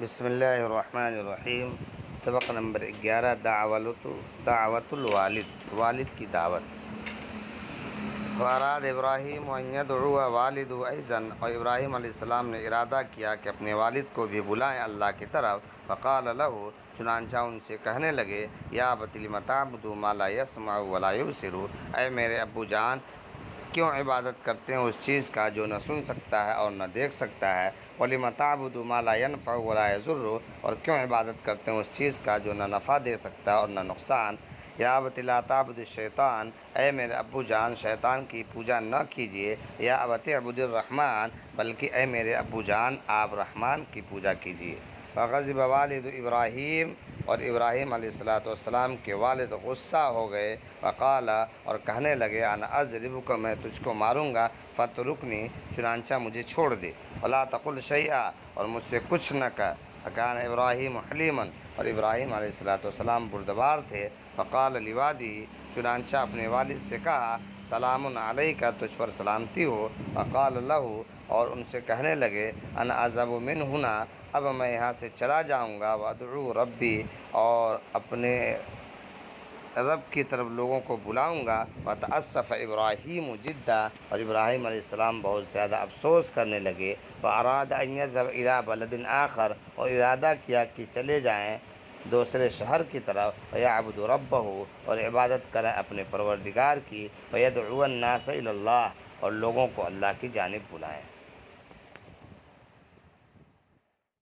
بسم اللہ الرحمن الرحیم۔ سبق نمبر 11، دعوت الوالد، والد کی دعوت۔ واراد ابراہیم ان یدعو والد ایضا، اور ابراہیم علیہ السلام نے ارادہ کیا کہ اپنے والد کو بھی بلائیں اللہ کی طرف۔ فقال له، چنانچہ ان سے کہنے لگے، یا ابت لم تعبد ما لا يسمع ولا يبصر، اے میرے ابو جان کیوں عبادت کرتے ہیں اس چیز کا جو نہ سن سکتا ہے اور نہ دیکھ سکتا ہے، وَلِمَ تَعْبُدُ مَا لَا يَنْفَعُ وَلَا يَضُرُّ، اور کیوں عبادت کرتے ہیں اس چیز کا جو نہ نفع دے سکتا ہے اور نہ نقصان۔ یا ابت لا تعبد الشیطان، اے میرے ابو جان شیطان کی پوجا نہ کیجیے۔ یا ابت اعبد الرحمن، بلکہ اے میرے ابو جان آپ رحمان کی پوجا کیجیے۔ فغضب والد ابراہیم، اور ابراہیم علیہ السلام کے والد غصہ ہو گئے۔ وقال، اور کہنے لگے، انا اضربک، میں تجھ کو ماروں گا، فترکنی، چنانچہ مجھے چھوڑ دے، ولا تقل شیئا، اور مجھ سے کچھ نہ کہہ۔ فکان ابراہیم حلیما، اور ابراہیم علیہ السلام بردبار تھے۔ فقال لوالدہ، چنانچہ اپنے والد سے کہا، سلام علیک، تجھ پر سلامتی ہو۔ فقال لہ، اور ان سے کہنے لگے، انا اذهب من هنا، اب میں یہاں سے چلا جاؤں گا، وادعو ربی، اور اپنے رب کی طرف لوگوں کو بلاؤں گا۔ وتأسف ابراہیم جدا، اور ابراہیم علیہ السلام بہت زیادہ افسوس کرنے لگے۔ واراد ان یذهب الى بلد آخر، اور ارادہ کیا کہ چلے جائیں دوسرے شہر کی طرف۔ ویعبد ربہ، اور عبادت کریں اپنے پروردگار کی۔ ویدعو الناس الی اللہ، اور لوگوں کو اللہ کی جانب بلائیں۔